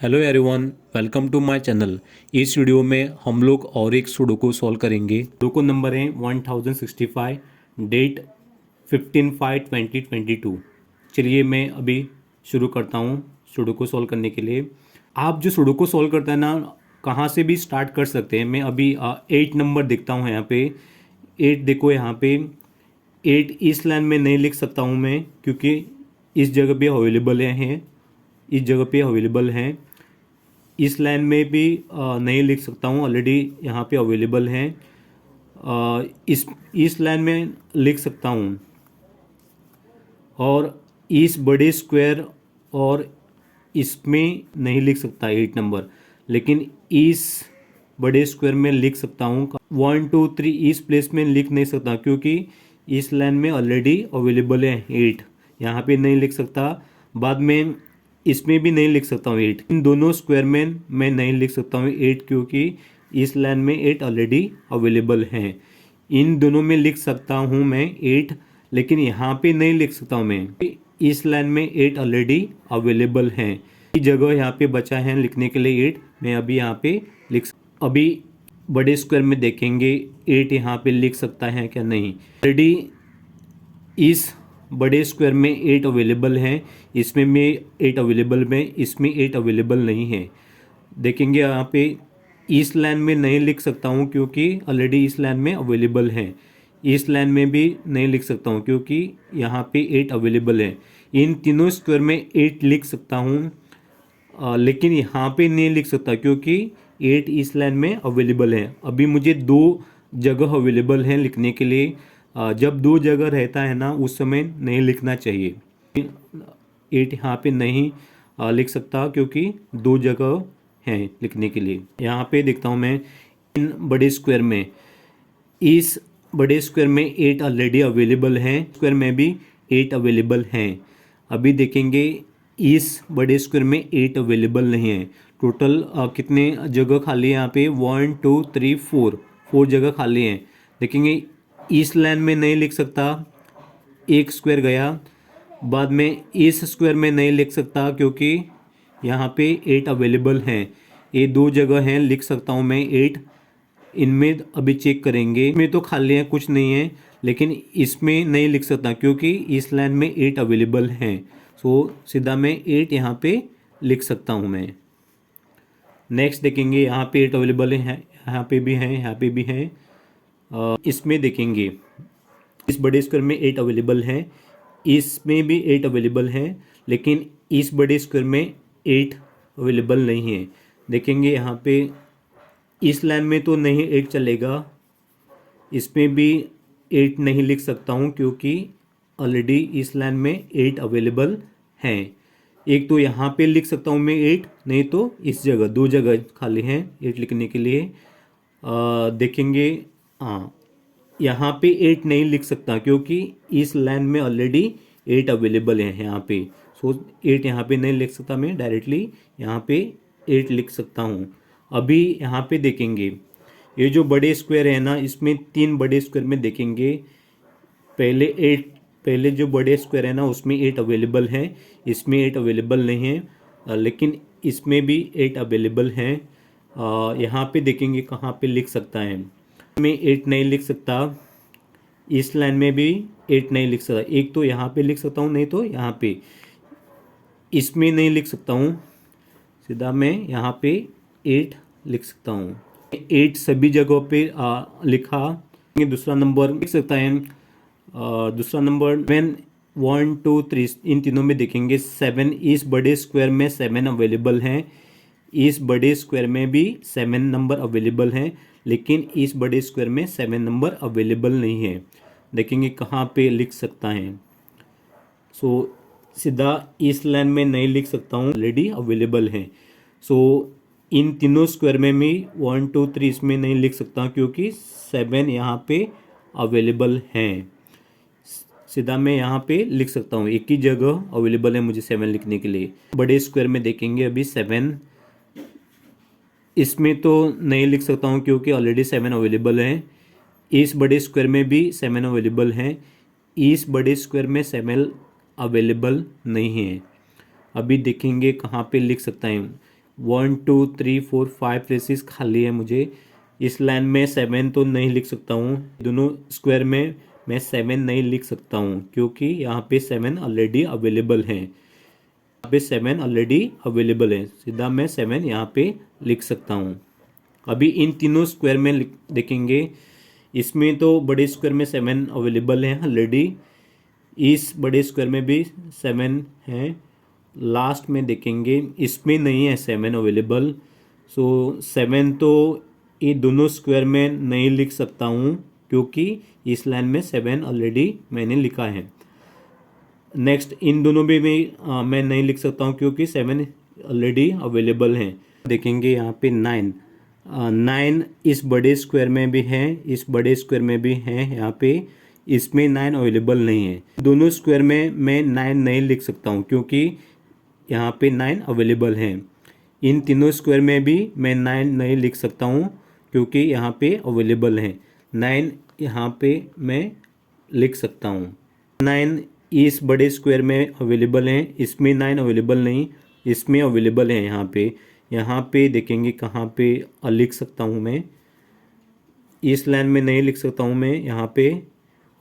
Hello everyone, welcome to my channel. इस video में हम लोग और एक सुडोकू सॉल्व करेंगे। सुडोकू नंबर है 1065, डेट 15/5/2022। चलिए मैं अभी शुरू करता हूँ सुडोकू सॉल्व करने के लिए। आप जो सुडोकू सॉल्व करते हैं ना, कहाँ से भी स्टार्ट कर सकते हैं। मैं अभी 8 नंबर देखता हूँ यहाँ पे। 8 देखो यहाँ पे। 8 इस लाइन में नहीं लिख सकता हूँ मैं, क्योंकि इस जगह पे अवेलेबल हैं, इस जगह पे अवेलेबल हैं। इस लाइन में भी नहीं लिख सकता हूँ, ऑलरेडी यहाँ पे अवेलेबल हैं। इस लाइन में लिख सकता हूँ, और इस बड़े स्क्वायर और इसमें नहीं लिख सकता 8 नंबर, लेकिन इस बड़े स्क्वायर में लिख सकता हूँ। 1 2 3 इस प्लेस में लिख नहीं सकता, क्योंकि इस लाइन में ऑलरेडी अवेलेबल है 8। यहाँ पे नहीं लिख सकता। बाद में इसमें भी नहीं लिख सकता हूँ 8। इन दोनों स्क्वायर में मैं नहीं लिख सकता हूँ 8, क्योंकि इस लाइन में 8 ऑलरेडी अवेलेबल हैं। इन दोनों में लिख सकता हूँ मैं 8, लेकिन यहाँ पे नहीं लिख सकता हूँ मैं। इस लाइन में 8 ऑलरेडी अवेलेबल हैं। ये जगह यहाँ पे बचा है लिखने के लिए 8। मैं अभी यहाँ पे अभी बड़े स्क्वायर में देखेंगे 8 यहाँ पे लिख सकता है क्या नहीं। ऑलरेडी इस बड़े स्क्वायर में 8 अवेलेबल हैं, इसमें में 8 अवेलेबल में, इसमें 8 अवेलेबल नहीं है। देखेंगे यहाँ पे इस लाइन में नहीं लिख सकता हूँ, क्योंकि ऑलरेडी इस लाइन में अवेलेबल हैं। इस लाइन में भी नहीं लिख सकता हूँ, क्योंकि यहाँ पे 8 अवेलेबल है। इन तीनों स्क्वायर में 8 लिख सकता हूँ, लेकिन यहाँ पे नहीं लिख सकता, क्योंकि 8 इस लाइन में अवेलेबल है। अभी मुझे 2 जगह अवेलेबल हैं लिखने के लिए। जब 2 जगह रहता है ना, उस समय नहीं लिखना चाहिए। 8 यहाँ पे नहीं लिख सकता, क्योंकि 2 जगह हैं लिखने के लिए। यहाँ पे देखता हूँ मैं इन बड़े स्क्वायर में, इस बड़े स्क्वायर में 8 ऑलरेडी अवेलेबल हैं, स्क्वायर में भी 8 अवेलेबल हैं। अभी देखेंगे इस बड़े स्क्वायर में 8 अवेलेबल नहीं है। टोटल कितने जगह खाली है यहाँ पे? 1 2 3 4 जगह खाली हैं। देखेंगे इस लाइन में नहीं लिख सकता, एक स्क्वायर गया। बाद में इस स्क्वायर में नहीं लिख सकता, क्योंकि यहाँ पे 8 अवेलेबल हैं। ये 2 जगह हैं, लिख सकता हूँ मैं 8। इनमें अभी चेक करेंगे, इसमें तो खाली है, कुछ नहीं है, लेकिन इसमें नहीं लिख सकता, क्योंकि इस लाइन में 8 अवेलेबल हैं। सो सीधा मैं 8 यहाँ पे लिख सकता हूँ मैं। नेक्स्ट देखेंगे, यहाँ पे 8 अवेलेबल है, यहाँ पे भी हैं, यहाँ पे भी हैं। इसमें देखेंगे इस बड़े स्क्वायर में 8 अवेलेबल हैं, इसमें भी 8 अवेलेबल हैं, लेकिन इस बड़े स्क्वायर में 8 अवेलेबल नहीं है। देखेंगे यहाँ पे इस लाइन में तो नहीं 8 चलेगा, इसमें भी 8 नहीं लिख सकता हूँ, क्योंकि ऑलरेडी इस लाइन में 8 अवेलेबल हैं। एक तो यहाँ पे लिख सकता हूँ मैं 8, नहीं तो इस जगह, 2 जगह खाली हैं 8 लिखने के लिए। देखेंगे, हाँ यहाँ पे 8 नहीं लिख सकता, क्योंकि इस लाइन में ऑलरेडी 8 अवेलेबल है यहाँ पे। सो 8 यहाँ पे नहीं लिख सकता मैं, डायरेक्टली यहाँ पे 8 लिख सकता हूँ। अभी यहाँ पे देखेंगे ये जो बड़े स्क्वायर है ना, इसमें 3 बड़े स्क्वायर में देखेंगे। पहले जो बड़े स्क्वायर है ना, उसमें 8 अवेलेबल हैं, इसमें 8 अवेलेबल नहीं है, लेकिन इसमें भी 8 अवेलेबल हैं। यहाँ पे देखेंगे कहाँ पे लिख सकता है। में 8 नहीं लिख सकता, इस लाइन में भी 8 नहीं लिख सकता। एक तो यहाँ पे लिख सकता हूँ, नहीं तो यहाँ पे, इसमें नहीं लिख सकता हूँ। सीधा मैं यहाँ पे 8 लिख सकता हूँ। 8 सभी जगहों पे लिखा। दूसरा नंबर लिख सकता है। दूसरा नंबर 1 2 3 इन तीनों में देखेंगे 7। इस बड़े स्क्वायर में 7 अवेलेबल हैं, इस बड़े स्क्वायर में भी 7 नंबर अवेलेबल हैं, लेकिन इस बड़े स्क्वायर में 7 नंबर अवेलेबल नहीं है। देखेंगे कहाँ पे लिख सकता है। सो सीधा इस लाइन में नहीं लिख सकता हूँ, ऑलरेडी अवेलेबल हैं। सो इन तीनों स्क्वायर में भी 1 2 3 इसमें नहीं लिख सकता, क्योंकि 7 यहाँ पे अवेलेबल हैं। सीधा मैं यहाँ पे लिख सकता हूँ, एक ही जगह अवेलेबल है मुझे 7 लिखने के लिए। बड़े स्क्वायर में देखेंगे अभी 7, इसमें तो नहीं लिख सकता हूँ, क्योंकि ऑलरेडी 7 अवेलेबल हैं। इस बड़े स्क्वायर में भी 7 अवेलेबल हैं, इस बड़े स्क्वायर में 7 अवेलेबल नहीं है। अभी देखेंगे कहाँ पे लिख सकता है। 1 2 3 4 5 प्लेसेस खाली है मुझे। इस लाइन में 7 तो नहीं लिख सकता हूँ, दोनों स्क्वायर में मैं 7 नहीं लिख सकता हूँ क्योंकि यहाँ पे 7 ऑलरेडी अवेलेबल हैं। यहाँ पे 7 ऑलरेडी अवेलेबल है, सीधा मैं 7 यहाँ पे लिख सकता हूँ। अभी इन तीनों स्क्वायर में देखेंगे, इसमें तो बड़े स्क्वायर में 7 अवेलेबल हैं ऑलरेडी, इस बड़े स्क्वायर में भी 7 हैं, लास्ट में देखेंगे इसमें नहीं है 7 अवेलेबल। सो 7 तो ये दोनों स्क्वायर में नहीं लिख सकता हूँ क्योंकि इस लाइन में 7 ऑलरेडी मैंने लिखा है। नेक्स्ट इन दोनों भी मैं नहीं लिख सकता हूँ क्योंकि 7 ऑलरेडी अवेलेबल हैं। देखेंगे यहाँ पे 9 इस बड़े स्क्वायर में भी है, इस बड़े स्क्वायर में भी है, यहाँ पे इसमें 9 अवेलेबल नहीं है। दोनों स्क्वायर में मैं 9 नहीं लिख सकता हूँ क्योंकि यहाँ पे 9 अवेलेबल हैं। इन तीनों स्क्वायर में भी मैं 9 नहीं लिख सकता हूँ क्योंकि यहाँ पे अवेलेबल हैं। 9 यहाँ पे मैं लिख सकता हूँ। 9 इस बड़े स्क्वायर में अवेलेबल हैं, इसमें 9 अवेलेबल नहीं, इसमें अवेलेबल है। यहाँ पे देखेंगे कहाँ पे लिख सकता हूँ मैं, इस लाइन में नहीं लिख सकता हूँ मैं यहाँ पे,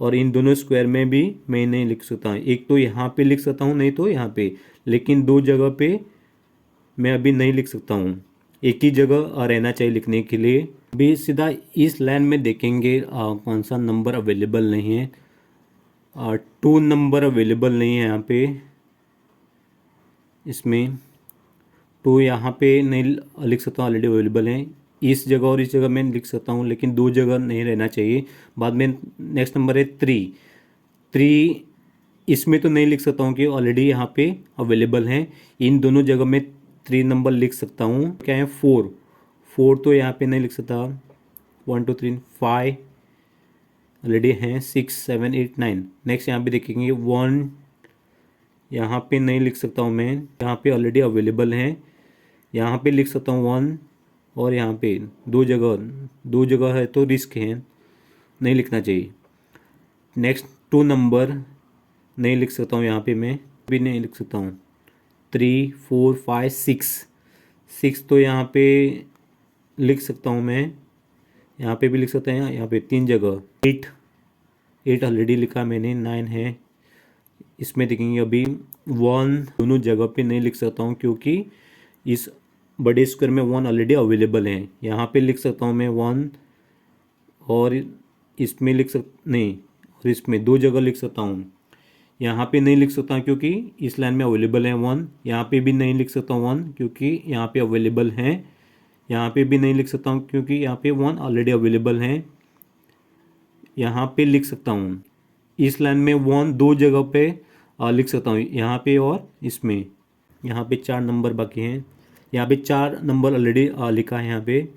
और इन दोनों स्क्वायर में भी मैं नहीं लिख सकता हूँ। एक तो यहाँ पे लिख सकता हूँ, नहीं तो यहाँ पे, लेकिन दो जगह पे मैं अभी नहीं लिख सकता हूँ, एक ही जगह रहना चाहिए लिखने के लिए। अभी सीधा इस लाइन में देखेंगे कौन सा नंबर अवेलेबल नहीं है। 2 नंबर अवेलेबल नहीं है यहाँ पे, इसमें 2 यहाँ पे नहीं लिख सकता हूँ, ऑलरेडी अवेलेबल हैं। इस जगह और इस जगह मैं लिख सकता हूँ, लेकिन दो जगह नहीं रहना चाहिए। बाद में नेक्स्ट नंबर है 3 इसमें तो नहीं लिख सकता हूँ कि ऑलरेडी यहाँ पे अवेलेबल हैं। इन दोनों जगह में 3 नंबर लिख सकता हूँ। क्या है 4 तो यहाँ पे नहीं लिख सकता। 1 2 3 5 ऑलरेडी हैं। 6 7 8 9। नेक्स्ट यहाँ पे देखेंगे 1 यहाँ पे नहीं लिख सकता हूँ मैं, यहाँ पे ऑलरेडी अवेलेबल हैं। यहाँ पे लिख सकता हूँ 1, और यहाँ पे दो जगह है तो रिस्क है, नहीं लिखना चाहिए। नेक्स्ट 2 नंबर नहीं लिख सकता हूँ, यहाँ पे मैं भी नहीं लिख सकता हूँ। 3 4 5 6 तो यहाँ पे लिख सकता हूँ मैं, यहाँ पे भी लिख सकते हैं, यहाँ पे 3 जगह। 8 ऑलरेडी लिखा मैंने। 9 है, इसमें देखेंगे अभी 1 दोनों जगह पे नहीं लिख सकता हूँ क्योंकि इस बड़े स्क्वायर में 1 ऑलरेडी अवेलेबल है। यहाँ पे लिख सकता हूँ मैं 1, और इसमें नहीं, और इसमें दो जगह लिख सकता हूँ। यहाँ पे नहीं लिख सकता क्योंकि इस लाइन में अवेलेबल है 1। यहाँ पे भी नहीं लिख सकता 1 क्योंकि यहाँ पे अवेलेबल हैं। यहाँ पे भी नहीं लिख सकता हूँ क्योंकि यहाँ पे 1 ऑलरेडी अवेलेबल हैं। यहाँ पे लिख सकता हूँ, इस लाइन में 1 दो जगह पे लिख सकता हूँ, यहाँ पे और इसमें। यहाँ पे 4 नंबर बाकी हैं, यहाँ पे 4 नंबर ऑलरेडी लिखा है। यहाँ पे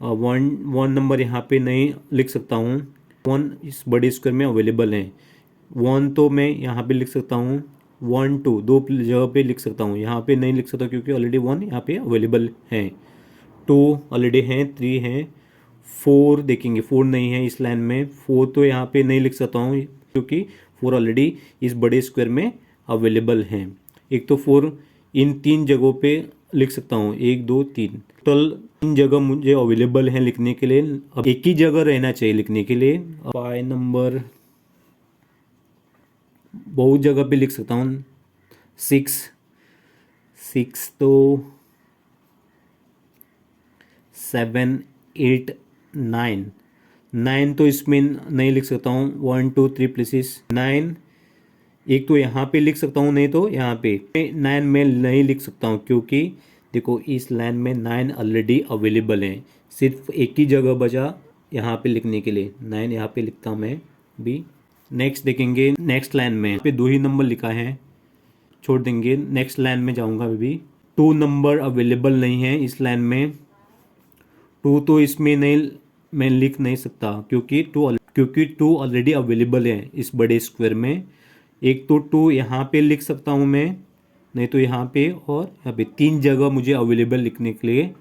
1 नंबर यहाँ पे नहीं लिख सकता हूँ। 1 इस बड़े स्क्वायर में अवेलेबल है। 1 तो मैं यहाँ पे लिख सकता हूँ। 1 2 दो जगह पे लिख सकता हूँ, यहाँ पे नहीं लिख सकता क्योंकि ऑलरेडी 1 यहाँ पे अवेलेबल है। 2 ऑलरेडी हैं, 3 हैं। 4 देखेंगे, 4 नहीं है इस लाइन में। 4 तो यहाँ पे नहीं लिख सकता हूँ क्योंकि 4 ऑलरेडी इस बड़े स्क्वायर में अवेलेबल हैं। एक तो 4 इन 3 जगहों पे लिख सकता हूँ, 1 2 3, टोटल 3 जगह मुझे अवेलेबल हैं लिखने के लिए। अब एक ही जगह रहना चाहिए लिखने के लिए। 5 नंबर बहुत जगह पे लिख सकता हूँ। 6 तो 7 8 9 तो इसमें नहीं लिख सकता हूँ। 1 2 3 प्लेसेस 9, एक तो यहाँ पे लिख सकता हूँ, नहीं तो यहाँ पे। 9 में नहीं लिख सकता हूँ क्योंकि देखो इस लाइन में 9 ऑलरेडी अवेलेबल हैं। सिर्फ एक ही जगह बचा यहाँ पे लिखने के लिए। 9 यहाँ पे लिखता हूँ मैं भी। नेक्स्ट देखेंगे, नेक्स्ट लाइन में पे 2 ही नंबर लिखा है, छोड़ देंगे। नेक्स्ट लाइन में जाऊँगा अभी। 2 नंबर अवेलेबल नहीं है इस लाइन में। 2 तो इसमें नहीं, मैं लिख नहीं सकता क्योंकि 2 ऑलरेडी अवेलेबल है इस बड़े स्क्वायर में। एक तो 2 यहाँ पे लिख सकता हूँ मैं, नहीं तो यहाँ पे और यहाँ पे 3 जगह मुझे अवेलेबल लिखने के लिए।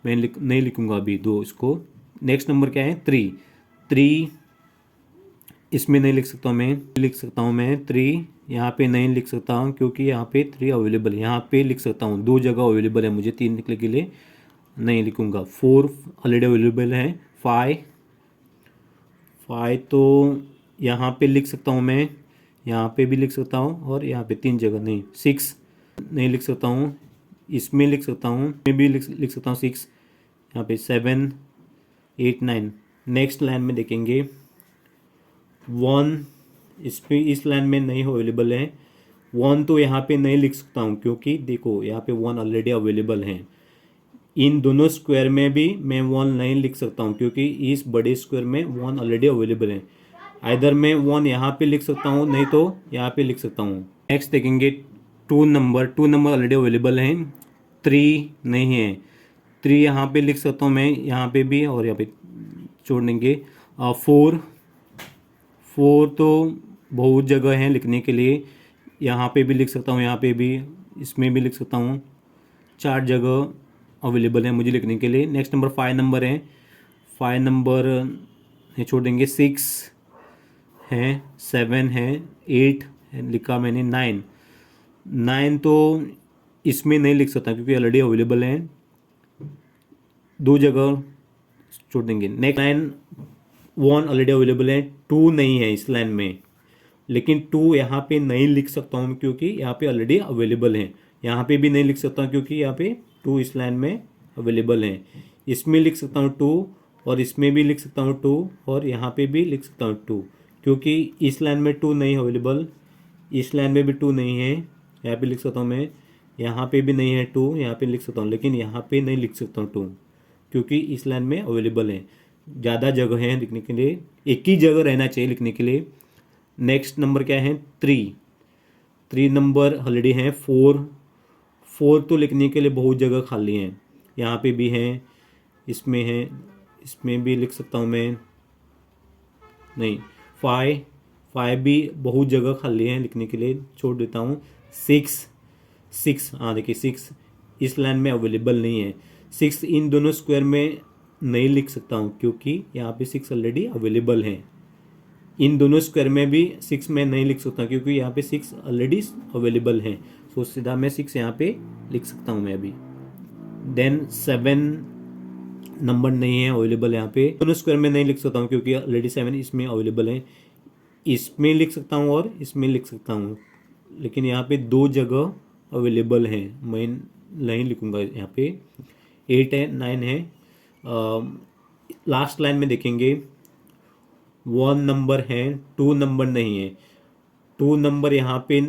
मैं नहीं लिखूँगा अभी 2 इसको। नेक्स्ट नंबर क्या है 3 इसमें नहीं लिख सकता हूँ मैं, लिख सकता हूँ मैं 3, यहाँ पे नहीं लिख सकता हूँ क्योंकि यहाँ पे 3 अवेलेबल है। यहाँ पे लिख सकता हूँ, 2 जगह अवेलेबल है मुझे, 3 निकले के लिए नहीं लिखूँगा। 4 ऑलरेडी अवेलेबल है। 5 तो यहाँ पे लिख सकता हूँ मैं, यहाँ पे भी लिख सकता हूँ और यहाँ पे 3 जगह नहीं। 6 नहीं लिख सकता हूँ, इसमें लिख सकता हूँ, मैं भी लिख सकता हूँ 6। यहाँ पे 7 8 9। नेक्स्ट लाइन में देखेंगे 1, इस लाइन में नहीं अवेलेबल है। 1 तो यहाँ पे नहीं लिख सकता हूँ क्योंकि देखो यहाँ पे 1 ऑलरेडी अवेलेबल है। इन दोनों स्क्वायर में भी मैं 1 नहीं लिख सकता हूँ क्योंकि इस बड़े स्क्वायर में 1 ऑलरेडी अवेलेबल है। इधर मैं 1 यहाँ पे लिख सकता हूँ, नहीं तो यहाँ पे लिख सकता हूँ। नेक्स्ट देखेंगे 2 नंबर ऑलरेडी अवेलेबल है। 3 नहीं है, 3 यहाँ पे लिख सकता हूँ मैं, यहाँ पे भी और यहाँ पे छोड़ देंगे। 4 तो बहुत जगह है लिखने के लिए, यहाँ पे भी लिख सकता हूँ, यहाँ पे भी, इसमें भी लिख सकता हूँ। 4 जगह अवेलेबल है मुझे लिखने के लिए। नेक्स्ट नंबर 5 नंबर है, 5 नंबर छोड़ देंगे। 6 है, 7 है, 8 है, लिखा मैंने। 9 तो इसमें नहीं लिख सकता क्योंकि ऑलरेडी अवेलेबल है, 2 जगह छोड़ देंगे। नेक्स्ट लाइन 1 ऑलरेडी अवेलेबल है, 2 नहीं है इस लाइन में, लेकिन 2 यहाँ पे नहीं लिख सकता हूँ क्योंकि यहाँ पे ऑलरेडी अवेलेबल है। यहाँ पे भी नहीं लिख सकता हूँ क्योंकि यहाँ पे 2 इस लाइन में अवेलेबल है। इसमें लिख सकता हूँ 2 और इसमें भी लिख सकता हूँ 2 और यहाँ पे भी लिख सकता हूँ 2 क्योंकि इस लाइन में 2 नहीं अवेलेबल, इस लाइन में भी 2 नहीं है। यहाँ पे लिख सकता हूँ मैं, यहाँ पे भी नहीं है 2, यहाँ पे लिख सकता हूँ, लेकिन यहाँ पे नहीं लिख सकता हूँ 2 क्योंकि इस लाइन में अवेलेबल है। ज़्यादा जगह है लिखने के लिए, एक ही जगह रहना चाहिए लिखने के लिए। नेक्स्ट नंबर क्या है? 3 नंबर ऑलरेडी है। 4 तो लिखने के लिए बहुत जगह खाली है, यहाँ पे भी है, इसमें है, इसमें भी लिख सकता हूँ मैं, नहीं। 5 भी बहुत जगह खाली है लिखने के लिए, छोड़ देता हूँ। 6 हाँ देखिए 6 इस लाइन में अवेलेबल नहीं है। 6 इन दोनों स्क्वायर में नहीं लिख सकता हूँ क्योंकि यहाँ पे 6 ऑलरेडी अवेलेबल है। इन दोनों स्क्वायर में भी 6 में नहीं लिख सकता क्योंकि यहाँ पे 6 ऑलरेडी अवेलेबल है, तो सीधा मैं 6 यहाँ पे लिख सकता हूँ मैं अभी। देन 7 नंबर नहीं है अवेलेबल, यहाँ पे दोनों स्क्वायर में नहीं लिख सकता हूँ क्योंकि ऑलरेडी 7 इसमें अवेलेबल है। इसमें लिख सकता हूँ और इसमें लिख सकता हूँ, लेकिन यहाँ पे 2 जगह अवेलेबल हैं, मैं नहीं लिखूँगा यहाँ पे। 8 है, 9 है। लास्ट लाइन में देखेंगे 1 नंबर है, 2 नंबर नहीं है। 2 नंबर यहाँ पे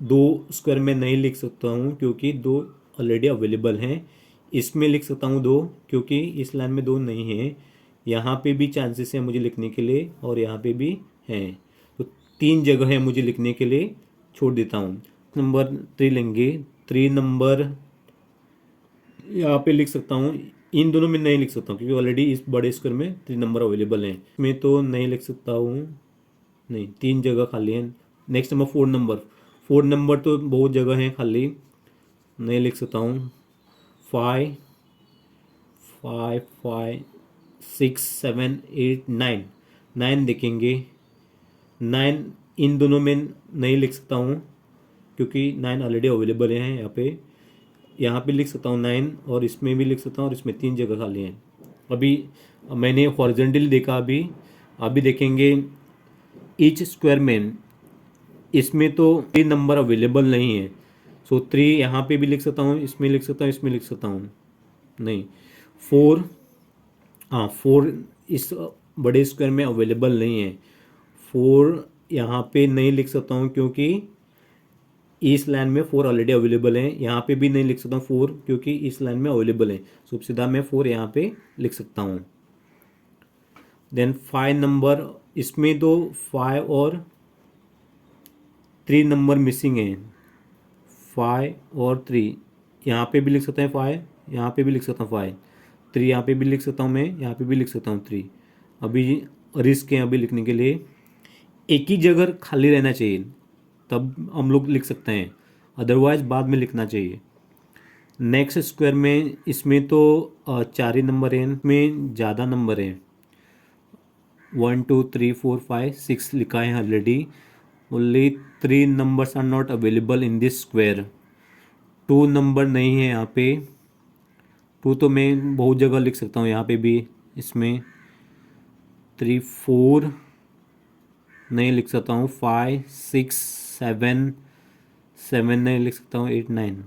2 स्क्वायर में नहीं लिख सकता हूँ क्योंकि 2 ऑलरेडी अवेलेबल हैं। इसमें लिख सकता हूँ 2 क्योंकि इस लाइन में 2 नहीं है। यहाँ पे भी चांसेस है मुझे लिखने के लिए और यहाँ पे भी है, तो 3 जगह है मुझे लिखने के लिए, छोड़ देता हूँ। नंबर 3 लेंगे। 3 नंबर यहाँ पे लिख सकता हूँ, इन दोनों में नहीं लिख सकता हूँ क्योंकि ऑलरेडी इस बड़े स्क्वायर में 3 नंबर अवेलेबल हैं। इसमें तो नहीं लिख सकता हूँ, नहीं, 3 जगह खाली है। नेक्स्ट नंबर 4 नंबर तो बहुत जगह है खाली, नहीं लिख सकता हूँ। 5 6 7 8 9 देखेंगे। 9 इन दोनों में नहीं लिख सकता हूँ क्योंकि 9 ऑलरेडी अवेलेबल है यहाँ पे। यहाँ पे लिख सकता हूँ 9 और इसमें भी लिख सकता हूँ और इसमें 3 जगह खाली हैं। अभी मैंने हॉरिजॉन्टली देखा, अभी देखेंगे ईच स्क्वायर में, इसमें तो 3 नंबर अवेलेबल नहीं है, सो 3 यहाँ पे भी लिख सकता हूँ, इसमें लिख सकता हूँ, इसमें लिख सकता हूँ, नहीं। 4 इस बड़े स्क्वायर में अवेलेबल नहीं है। 4 यहाँ पे नहीं लिख सकता हूँ क्योंकि इस लाइन में 4 ऑलरेडी अवेलेबल है। यहाँ पे भी नहीं लिख सकता हूँ 4 क्योंकि इस लाइन में अवेलेबल है, सो सीधा मैं 4 यहाँ पे लिख सकता हूँ। देन 5 नंबर, इसमें तो 5 और 3 नंबर मिसिंग है। 5 और 3 यहाँ पे भी लिख सकता है, 5 यहाँ पे भी लिख सकता हूँ, 5 3 यहाँ पे भी लिख सकता हूँ मैं, यहाँ पे भी लिख सकता हूँ 3। अभी रिस्क है अभी लिखने के लिए, एक ही जगह खाली रहना चाहिए तब हम लोग लिख सकते हैं, अदरवाइज बाद में लिखना चाहिए। नेक्स्ट स्क्वायर में इसमें तो 4 ही नंबर है, इसमें ज़्यादा नंबर है, 1 2 3 4 5 6 लिखा है already. Only 3 numbers are not available in this square. 2 number नहीं है यहाँ पे। 2 तो मैं बहुत जगह लिख सकता हूँ, यहाँ पे भी, इसमें 3 4 नहीं लिख सकता हूँ, 5 6 7 7 नहीं लिख सकता हूँ, 8 9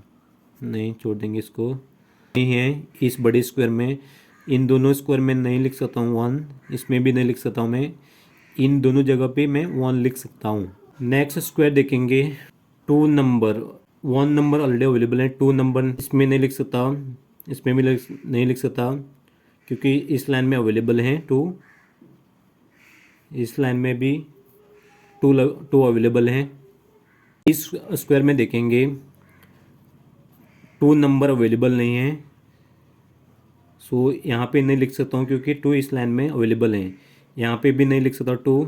नहीं, छोड़ देंगे इसको। नहीं है इस बड़े स्क्वायर में। इन दोनों स्क्वायर में नहीं लिख सकता हूँ 1, इसमें भी नहीं लिख सकता हूँ मैं। इन दोनों जगह पे मैं 1 लिख सकता हूँ। नेक्स्ट स्क्वायर देखेंगे। 2 नंबर, 1 नंबर ऑलरेडी अवेलेबल है, 2 नंबर इसमें नहीं लिख सकता, इसमें भी नहीं लिख सकता क्योंकि इस लाइन में अवेलेबल है 2। इस लाइन में भी 2 अवेलेबल हैं। इस स्क्वायर में देखेंगे 2 नंबर अवेलेबल नहीं है, सो यहाँ पे नहीं लिख सकता हूँ क्योंकि 2 इस लाइन में अवेलेबल हैं। यहाँ पे भी नहीं लिख सकता, 2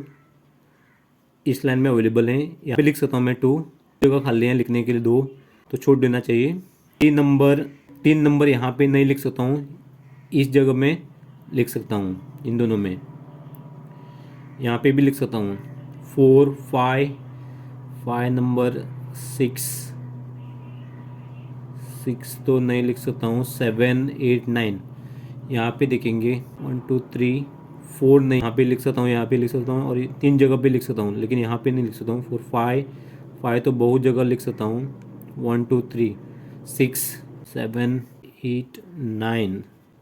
इस लाइन में अवेलेबल हैं। यहाँ पे लिख सकता हूँ मैं 2, जगह खाली है लिखने के लिए 2, तो छोड़ देना चाहिए। 3 नंबर यहाँ पे नहीं लिख सकता हूँ, इस जगह में लिख सकता हूँ, इन दोनों में। यहाँ पे भी लिख सकता हूँ 4 5 नंबर 6 तो नहीं लिख सकता हूँ, 7 8 9 यहाँ पे देखेंगे 1 2 3 4 नहीं, यहाँ पे लिख सकता हूँ, यहाँ पे लिख सकता हूँ और 3 जगह पे लिख सकता हूँ, लेकिन यहाँ पे नहीं लिख सकता हूँ। 4 5 तो बहुत जगह लिख सकता हूँ। 1 2 3 6 7 8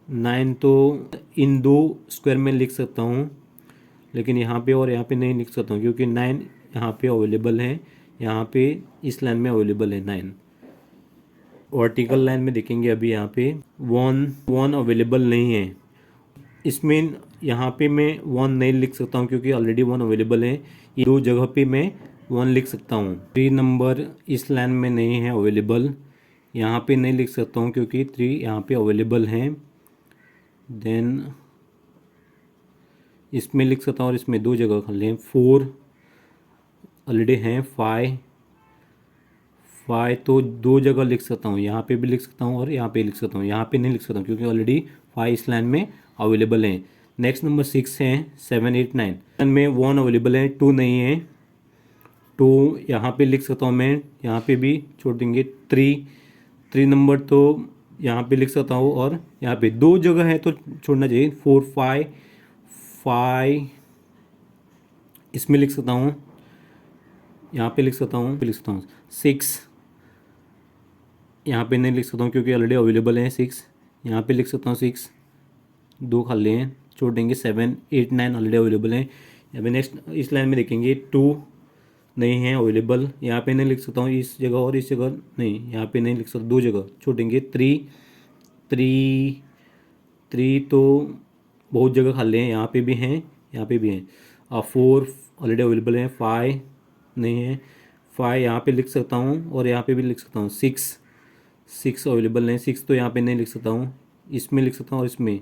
9 तो इन 2 स्क्वायर में लिख सकता हूँ, लेकिन यहाँ पे और यहाँ पे नहीं लिख सकता हूँ क्योंकि 9 यहाँ पे अवेलेबल है, यहाँ पे इस लाइन में अवेलेबल है 9। वर्टिकल लाइन में देखेंगे अभी यहाँ पे 1 अवेलेबल नहीं है। इसमें यहाँ पे मैं 1 नहीं लिख सकता हूँ क्योंकि ऑलरेडी 1 अवेलेबल है। ये 2 जगह पे मैं 1 लिख सकता हूँ। 3 नंबर इस लाइन में नहीं है अवेलेबल, यहाँ पे नहीं लिख सकता हूँ क्योंकि 3 यहाँ पे अवेलेबल हैं। देन इसमें लिख सकता हूँ और इसमें 2 जगह खाली हैं। 4 ऑलरेडी हैं। 5 तो 2 जगह लिख सकता हूँ, यहाँ पे भी लिख सकता हूँ और यहाँ पे लिख सकता हूँ। यहाँ पे नहीं लिख सकता हूँ क्योंकि ऑलरेडी 5 इस लाइन में अवेलेबल हैं। नेक्स्ट नंबर 6 है, 7 8 9 में 1 अवेलेबल है, 2 नहीं है। 2 यहाँ पे लिख सकता हूँ मैं, यहाँ पे भी छोड़ देंगे। 3 नंबर तो यहाँ पे लिख सकता हूँ और यहाँ पे 2 जगह है तो छोड़ना चाहिए। 4 5 इसमें लिख सकता हूँ, यहाँ पे लिख सकता हूँ, 6 यहाँ पे नहीं लिख सकता हूँ क्योंकि ऑलरेडी अवेलेबल है 6। यहाँ पे लिख सकता हूँ 6, 2 खाली हैं, छोड़ देंगे। 7 8 9 ऑलरेडी अवेलेबल है। यहाँ पे नेक्स्ट इस लाइन में देखेंगे 2 नहीं है अवेलेबल, यहाँ पे नहीं लिख सकता हूँ, इस जगह और इस जगह नहीं, यहाँ पे नहीं लिख सकता, 2 जगह छोड़ देंगे। 3 तो बहुत जगह खाली हैं, यहाँ पे भी हैं, यहाँ पे भी हैं। 4 ऑलरेडी अवेलेबल है। 5 नहीं है। 5 यहाँ पे लिख सकता हूँ और यहाँ पे भी लिख सकता हूँ। 6 अवेलेबल नहीं, 6 तो यहाँ पे नहीं लिख सकता हूँ, इसमें लिख सकता हूँ और इसमें।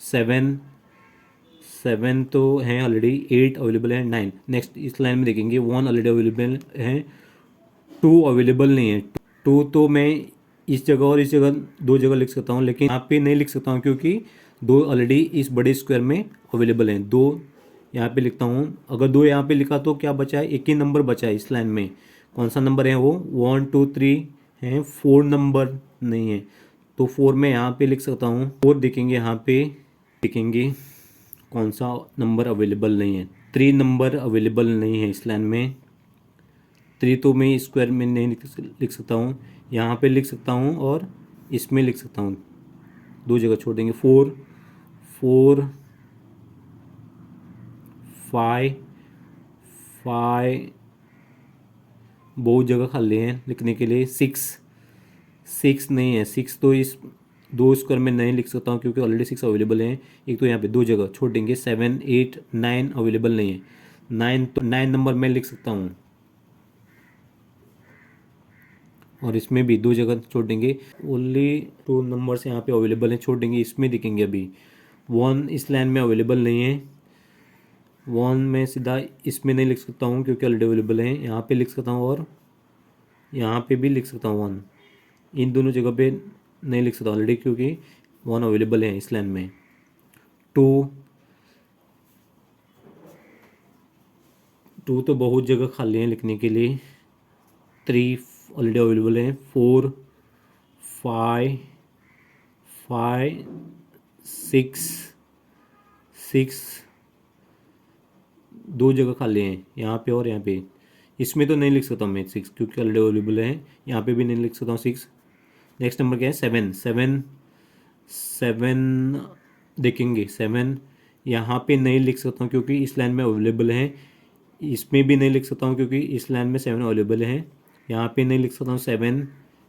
7 तो हैं ऑलरेडी। 8 अवेलेबल है। 9 नेक्स्ट इस लाइन में देखेंगे 1 ऑलरेडी अवेलेबल है, 2 अवेलेबल नहीं है। 2 तो मैं इस जगह और इस जगह 2 जगह लिख सकता हूँ, लेकिन यहाँ पे नहीं लिख सकता हूँ क्योंकि 2 ऑलरेडी इस बड़े स्क्वायर में अवेलेबल हैं। 2 यहाँ पे लिखता हूँ। अगर 2 यहाँ पे लिखा तो क्या बचा है, एक ही नंबर बचा है इस लाइन में। कौन सा नंबर है वो? 1 2 3 है, 4 नंबर नहीं है, तो 4 मैं यहाँ पे लिख सकता हूँ। 4 देखेंगे, यहाँ पे देखेंगे कौन सा नंबर अवेलेबल नहीं है। 3 नंबर अवेलेबल नहीं है इस लाइन में। 3 तो मैं स्क्वायर में नहीं लिख सकता हूँ, यहाँ पे लिख सकता हूँ और इसमें लिख सकता हूँ, 2 जगह छोड़ देंगे। 4 5 बहुत जगह खाली हैं लिखने के लिए। 6 नहीं है, 6 तो इस 2 स्क्वायर में नहीं लिख सकता हूँ क्योंकि ऑलरेडी 6 अवेलेबल हैं। एक तो यहाँ पे 2 जगह छोड़ देंगे। 7 8 9 अवेलेबल नहीं है। 9 तो 9 नंबर मैं लिख सकता हूँ और इसमें भी 2 जगह छोड़ देंगे। ओनली 2 नंबर्स यहाँ पे अवेलेबल हैं, छोड़ देंगे। इसमें दिखेंगे अभी 1 इस लाइन में अवेलेबल नहीं है। 1 में सीधा इसमें नहीं लिख सकता हूँ क्योंकि ऑलरेडी अवेलेबल है। यहाँ पे लिख सकता हूँ और यहाँ पे भी लिख सकता हूँ 1। इन दोनों जगह पे नहीं लिख सकता ऑलरेडी क्योंकि 1 अवेलेबल है इस लाइन में। 2 टू तो बहुत जगह खाली है लिखने के लिए, 3 ऑलरेडी अवेलेबल है, 4 5 5 6 6 2 जगह खाली हैं यहाँ पे और यहाँ पे। इसमें तो नहीं लिख सकता हूँ मैं 6 क्योंकि ऑलरेडी अवेलेबल है, यहाँ पे भी नहीं लिख सकता हूँ 6। नेक्स्ट नंबर क्या है 7 7 7 देखेंगे 7 यहाँ पे नहीं लिख सकता हूँ क्योंकि इस लाइन में अवेलेबल है, इसमें भी नहीं लिख सकता हूँ क्योंकि इस लाइन में 7 अवेलेबल है, यहाँ पे नहीं लिख सकता हूँ 7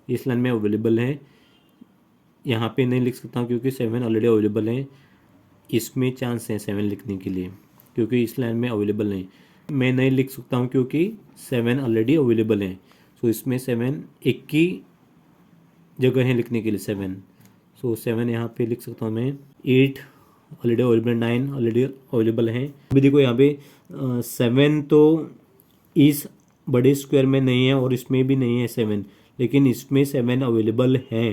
इस लाइन में अवेलेबल है, यहाँ पे नहीं लिख सकता हूँ क्योंकि 7 ऑलरेडी अवेलेबल है, इसमें चांस है 7 लिखने के लिए क्योंकि इस लाइन में अवेलेबल नहीं। मैं नहीं लिख सकता हूँ क्योंकि 7 ऑलरेडी अवेलेबल है, सो इसमें 7 एक की जगह है लिखने के लिए 7, सो 7 यहाँ पे लिख सकता हूँ मैं। 8 ऑलरेडी अवेलेबल, 9 ऑलरेडी अवेलेबल है। अभी देखो यहाँ पे 7 तो इस बड़े स्क्वायर में नहीं है और इसमें भी नहीं है 7, लेकिन इसमें 7 अवेलेबल है।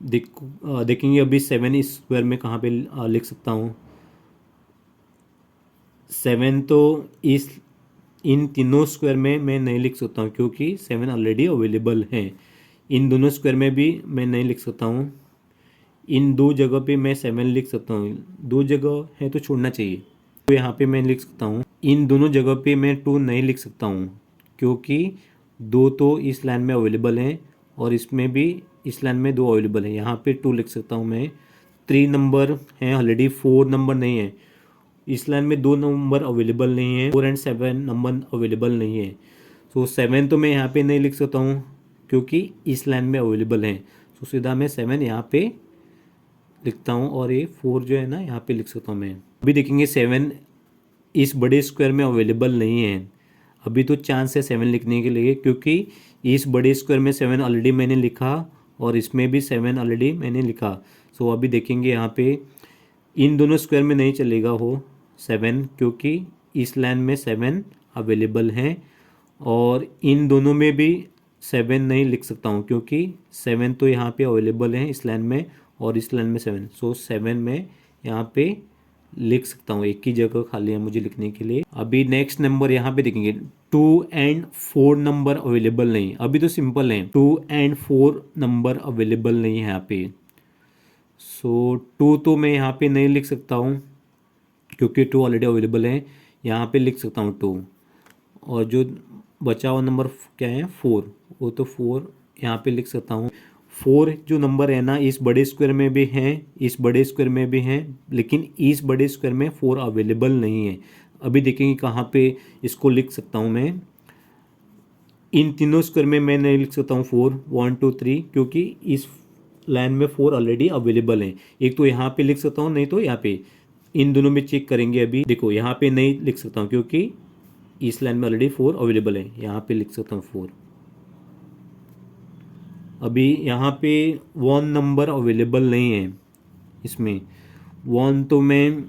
देखेंगे अभी 7 इस स्क्वायर में कहाँ पे लिख सकता हूँ। 7 तो इस इन तीनों स्क्वायर में मैं नहीं लिख सकता हूँ क्योंकि 7 ऑलरेडी अवेलेबल है। इन दोनों स्क्वायर में भी मैं नहीं लिख सकता हूँ, इन दो जगह पे मैं 7 लिख सकता हूँ, 2 जगह है तो छोड़ना चाहिए, तो यहाँ पे मैं लिख सकता हूँ। इन दोनों जगह पे मैं 2 नहीं लिख सकता हूँ क्योंकि 2 तो इस लाइन में अवेलेबल हैं और इसमें भी इस लाइन में 2 अवेलेबल है, यहाँ पे 2 लिख सकता हूँ मैं। 3 नंबर है ऑलरेडी, 4 नंबर नहीं है, इस लाइन में 2 नंबर अवेलेबल नहीं है, 4 एंड 7 नंबर अवेलेबल नहीं है, सो 7 तो मैं यहाँ पे नहीं लिख सकता हूँ क्योंकि इस लाइन में अवेलेबल है, सो सीधा मैं 7 यहाँ पे लिखता हूँ और ये 4 जो है ना यहाँ पे लिख सकता हूँ मैं। अभी देखेंगे 7 इस बड़े स्क्वायर में अवेलेबल नहीं है, अभी तो चांस है 7 लिखने के लिए क्योंकि इस बड़े स्क्वायर में 7 ऑलरेडी मैंने लिखा और इसमें भी 7 ऑलरेडी मैंने लिखा। सो अभी देखेंगे यहाँ पे इन दोनों स्क्वायर में नहीं चलेगा हो 7 क्योंकि इस लाइन में 7 अवेलेबल हैं और इन दोनों में भी 7 नहीं लिख सकता हूँ क्योंकि 7 तो यहाँ पे अवेलेबल है इस लाइन में और इस लाइन में 7, सो 7 में यहाँ पे लिख सकता हूँ, एक ही जगह खाली है मुझे लिखने के लिए। अभी नेक्स्ट नंबर यहाँ पे देखेंगे 2 एंड 4 नंबर अवेलेबल नहीं, अभी तो सिंपल है 2 एंड 4 नंबर अवेलेबल नहीं है यहाँ पे, सो 2 तो मैं यहाँ पे नहीं लिख सकता हूँ क्योंकि 2 ऑलरेडी अवेलेबल है, यहाँ पे लिख सकता हूँ 2 और जो बचा हुआ नंबर क्या है 4, वो तो 4 यहाँ पे लिख सकता हूँ। 4 जो नंबर है ना इस बड़े स्क्वायर में भी हैं, इस बड़े स्क्वायर में भी हैं, लेकिन इस बड़े स्क्वायर में 4 अवेलेबल नहीं है। अभी देखेंगे कहाँ पे इसको लिख सकता हूँ मैं। इन तीनों स्क्वायर में मैं नहीं लिख सकता हूँ 4 1 2 3 क्योंकि इस लाइन में 4 ऑलरेडी अवेलेबल हैं, एक तो यहाँ पे लिख सकता हूँ नहीं तो यहाँ पे, इन दोनों में चेक करेंगे। अभी देखो यहाँ पे नहीं लिख सकता हूँ क्योंकि इस लाइन में ऑलरेडी 4 अवेलेबल है, यहाँ पे लिख सकता हूँ 4। अभी यहाँ पे 1 नंबर अवेलेबल नहीं है, इसमें 1 तो मैं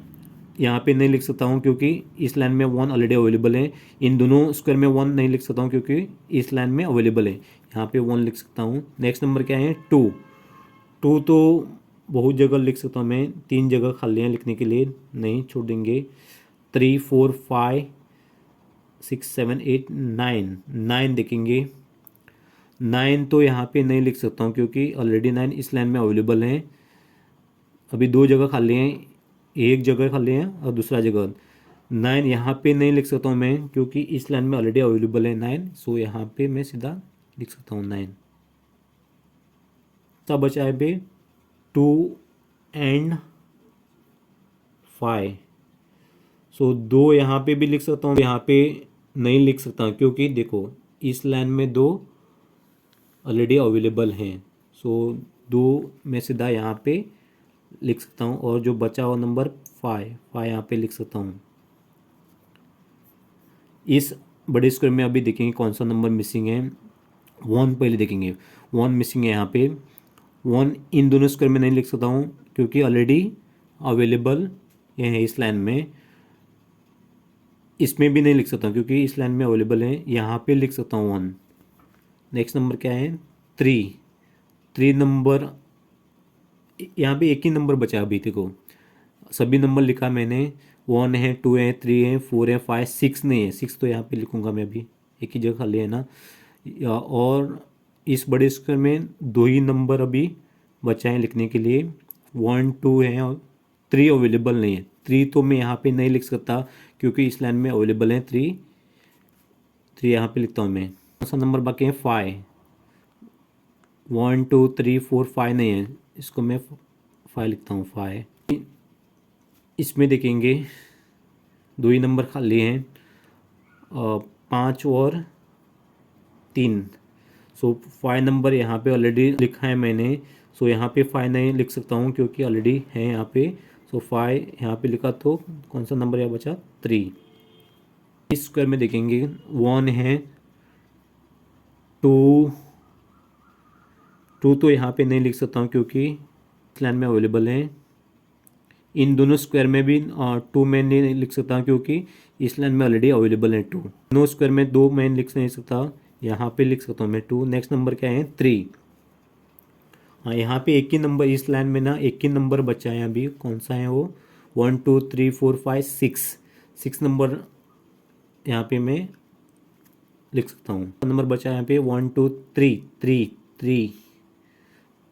यहाँ पे नहीं लिख सकता हूँ क्योंकि इस लाइन में 1 ऑलरेडी अवेलेबल है, इन दोनों स्क्वायर में 1 नहीं लिख सकता हूँ क्योंकि इस लाइन में अवेलेबल है, यहाँ पे 1 लिख सकता हूँ। नेक्स्ट नंबर क्या है 2, 2 तो बहुत जगह लिख सकता हूँ मैं, 3 जगह खाली हैं लिखने के लिए, नहीं छोड़ देंगे। 3 4 5 6 7 8 9, 9 देखेंगे 9 तो यहाँ पे नहीं लिख सकता हूँ क्योंकि ऑलरेडी 9 इस लाइन में अवेलेबल हैं, अभी 2 जगह खाली हैं, एक जगह खाली है और दूसरा जगह। 9 यहाँ पे नहीं लिख सकता हूँ मैं क्योंकि इस लाइन में ऑलरेडी अवेलेबल है 9, सो यहाँ पे मैं सीधा लिख सकता हूँ 9। तब बचा है बे 2 एंड 5, सो 2 यहाँ पे भी लिख सकता हूँ, यहाँ पे नहीं लिख सकता क्योंकि देखो इस लाइन में 2 ऑलरेडी अवेलेबल हैं, सो 2 मैं सीधा यहाँ पे लिख सकता हूँ और जो बचा हुआ नंबर 5 यहाँ पे लिख सकता हूँ। इस बड़े स्क्वायर में अभी देखेंगे कौन सा नंबर मिसिंग है। 1 पहले देखेंगे, 1 मिसिंग है यहाँ पे, 1 इन दोनों स्क्वायर में नहीं लिख सकता हूँ क्योंकि ऑलरेडी अवेलेबल ये है इस लाइन में, इसमें भी नहीं लिख सकता हूँ क्योंकि इस लाइन में अवेलेबल है, यहाँ पे लिख सकता हूँ 1। नेक्स्ट नंबर क्या है 3 नंबर, यहाँ पे एक ही नंबर बचा अभी देखो, सभी नंबर लिखा मैंने 1 है, 2 है, 3 है, 4 है, 5, 6 नहीं है। 6 तो यहाँ पे लिखूँगा मैं अभी, एक ही जगह खाली है ना। और इस बड़े स्क्वायर में 2 ही नंबर अभी बचा है लिखने के लिए, 1 2 है और 3 अवेलेबल नहीं है। 3 तो मैं यहाँ पे नहीं लिख सकता क्योंकि इस लाइन में अवेलेबल है 3 यहाँ पे लिखता हूँ मैं। कौन सा नंबर बाकी है? 5, 1 2 3 4 5 नहीं है, इसको मैं 5 लिखता हूँ, 5। इसमें देखेंगे 2 ही नंबर खाली हैं, 5 और 3। सो 5 नंबर यहाँ पे ऑलरेडी लिखा है मैंने, सो यहाँ पे 5 नहीं लिख सकता हूँ क्योंकि ऑलरेडी है यहाँ पे। सो 5 यहाँ पे लिखा, तो कौन सा नंबर यहाँ बचा? 3। इस स्क्वायर में देखेंगे 1 है, 2 तो यहाँ पे नहीं लिख सकता हूँ क्योंकि इस लाइन में अवेलेबल है। इन दोनों स्क्वायर में भी 2 मैं नहीं लिख सकता क्योंकि इस लाइन में ऑलरेडी अवेलेबल है 2। दोनों स्क्वायर में 2 मैं लिख नहीं सकता, यहाँ पे लिख सकता हूँ मैं 2। नेक्स्ट नंबर क्या है? 3। हाँ, यहाँ पे एक ही नंबर, इस लाइन में ना एक ही नंबर बचा है अभी। कौन सा है वो? 1 2 3 4 5 6 नंबर यहाँ पे मैं लिख सकता हूँ। नंबर बचा है यहाँ पे 1 2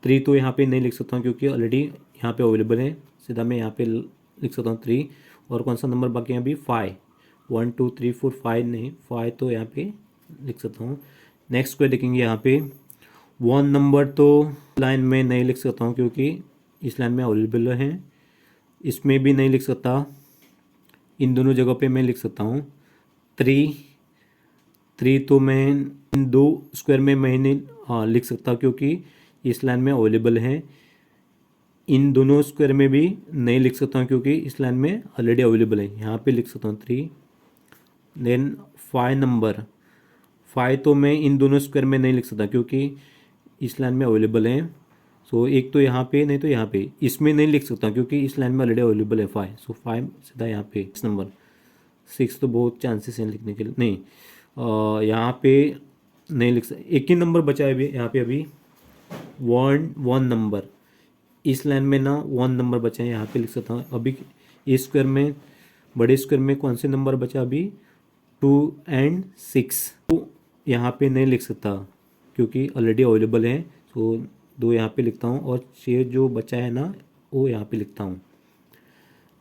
3 तो यहाँ पे नहीं लिख सकता हूँ क्योंकि ऑलरेडी यहाँ पे अवेलेबल है। सीधा मैं यहाँ पे लिख सकता हूँ 3। और कौन सा नंबर बाकी है अभी? 5, 1 2 3 4 5 नहीं, 5 तो यहाँ पे लिख सकता हूँ। नेक्स्ट स्क्वायर देखेंगे यहाँ पे 1 नंबर तो लाइन में नहीं लिख सकता हूँ क्योंकि इस लाइन में अवेलेबल है। इसमें भी नहीं लिख सकता, इन दोनों जगह पे मैं लिख सकता हूँ 3 तो मैं इन 2 स्क्वायर में मैं नहीं लिख सकता क्योंकि इस लाइन में अवेलेबल है। इन दोनों स्क्वायर में भी नहीं लिख सकता हूँ क्योंकि इस लाइन में ऑलरेडी अवेलेबल है। यहाँ पे लिख सकता हूँ 3। देन 5 नंबर, 5 तो मैं इन दोनों स्क्वायर में नहीं लिख सकता क्योंकि इस लाइन में अवेलेबल है। सो एक तो यहाँ पे नहीं तो यहाँ पे, इसमें नहीं लिख सकता क्योंकि इस लाइन में ऑलरेडी अवेलेबल है 5। सो 5 सीधा यहाँ पे। 6 नंबर, 6 तो बहुत चांसेस हैं लिखने के लिए, नहीं यहाँ पे नहीं लिख सकता। एक ही नंबर बचा है अभी यहाँ पे अभी, 1 नंबर। इस लाइन में ना 1 नंबर बचा है, यहाँ पे लिख सकता हूँ अभी। इस स्क्वायर में, बड़े स्क्वायर में कौन से नंबर बचा अभी? 2 और 6 तो यहाँ पे नहीं लिख सकता क्योंकि ऑलरेडी अवेलेबल है। सो 2 यहाँ पे लिखता हूँ और 6 जो बचा है ना वो यहाँ पे लिखता हूँ।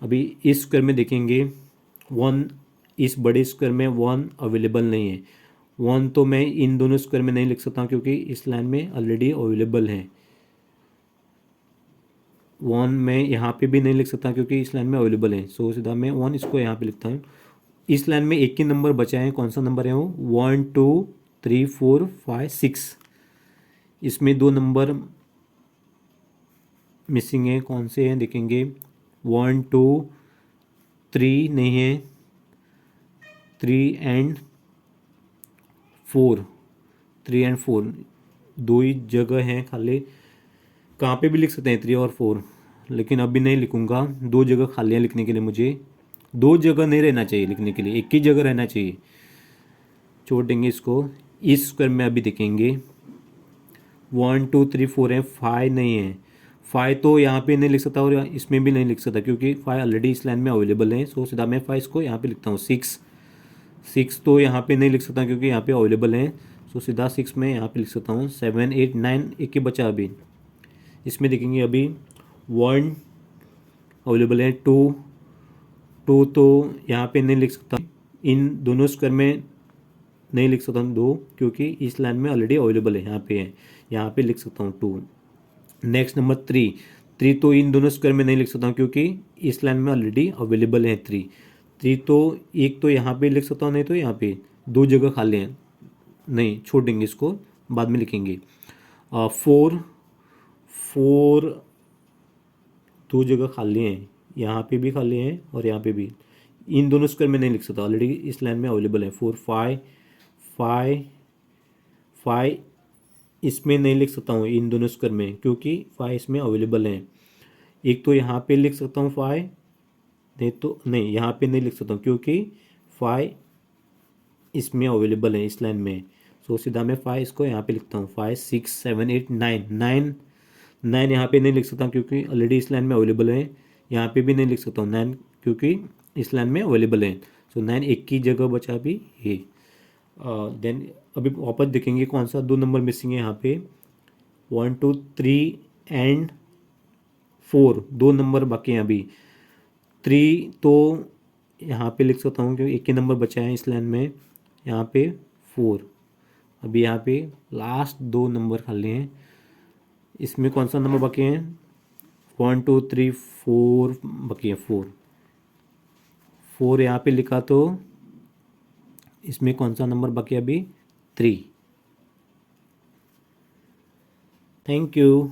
अभी इस स्क्वायर में देखेंगे 1, इस बड़े स्क्वायर में 1 अवेलेबल नहीं है। 1 तो मैं इन दोनों स्क्वायर में नहीं लिख सकता क्योंकि इस लाइन में ऑलरेडी अवेलेबल है। 1 मैं यहाँ पे भी नहीं लिख सकता क्योंकि इस लाइन में अवेलेबल है। सो सीधा मैं 1 इसको यहाँ पे लिखता हूँ। इस लाइन में एक ही नंबर बचा है, कौन सा नंबर है वो? 1 2 3 4 5 6। इसमें 2 नंबर मिसिंग है, कौन से हैं देखेंगे। 1 2 3 नहीं है, 3 और 4, 3 और 4 2 ही जगह हैं खाली। कहाँ पे भी लिख सकते हैं 3 और 4, लेकिन अभी नहीं लिखूँगा। 2 जगह खाली है लिखने के लिए, मुझे 2 जगह नहीं रहना चाहिए लिखने के लिए, एक ही जगह रहना चाहिए। छोड़ देंगे इसको। इस स्क्वायर में अभी देखेंगे 1 2 3 4 है, 5 नहीं है। 5 तो यहाँ पे नहीं लिख सकता और इसमें भी नहीं लिख सकता क्योंकि 5 ऑलरेडी इस लाइन में अवेलेबल है। सो सीधा मैं 5 इसको यहाँ पे लिखता हूँ। 6 तो यहाँ पे नहीं लिख सकता क्योंकि यहाँ पे अवेलेबल है। सो सीधा 6 में यहाँ पे लिख सकता हूँ। 7 8 9 एक ही बचा अभी। इसमें देखेंगे अभी 1 अवेलेबल है, 2 तो यहाँ पे नहीं लिख सकता। इन दोनों स्क्वायर में नहीं लिख सकता हूँ 2 क्योंकि इस लाइन में ऑलरेडी अवेलेबल है, यहाँ पे है। यहाँ पे लिख सकता हूँ 2। नेक्स्ट नंबर 3 तो इन दोनों स्क्वायर में नहीं लिख सकता हूँ क्योंकि इस लाइन में ऑलरेडी अवेलेबल है 3 तो एक तो यहाँ पे लिख सकता हूँ, नहीं तो यहाँ पे 2 जगह खाली हैं। नहीं, छोड़ देंगे इसको, बाद में लिखेंगे। 4 2 जगह खाली हैं, यहाँ पे भी खाली हैं और यहाँ पे भी। इन दोनों स्क्वायर में नहीं लिख सकता, ऑलरेडी इस लाइन में अवेलेबल है। 4 5 इसमें नहीं लिख सकता हूँ इन दोनों स्क्वायर में क्योंकि 5 इसमें अवेलेबल है। एक तो यहाँ पे लिख सकता हूँ 5, नहीं तो नहीं, यहाँ पे नहीं लिख सकता हूँ क्योंकि 5 इसमें अवेलेबल है इस लाइन में। सो सीधा मैं 5 इसको यहाँ पे लिखता हूँ। 5 6 7 8 9 यहाँ पे नहीं लिख सकता क्योंकि ऑलरेडी इस लाइन में अवेलेबल है। यहाँ पे भी नहीं लिख सकता हूँ 9 क्योंकि इस लाइन में अवेलेबल हैं। सो 9 एक की जगह बचा अभी ये। देन अभी वापस देखेंगे कौन सा 2 नंबर मिसिंग है यहाँ पे। 1 2 3 एंड 4 2 नंबर बाकी हैं अभी। 3 तो यहाँ पे लिख सकता हूँ क्योंकि एक ही नंबर बचा है इस लाइन में। यहाँ पे 4 अभी यहाँ पे लास्ट 2 नंबर खाली हैं। इसमें कौन सा नंबर बाकी हैं? 1 2 3 4 बाकी है। 4 यहाँ पे लिखा तो इसमें कौन सा नंबर बाकी है अभी? 3। Thank you.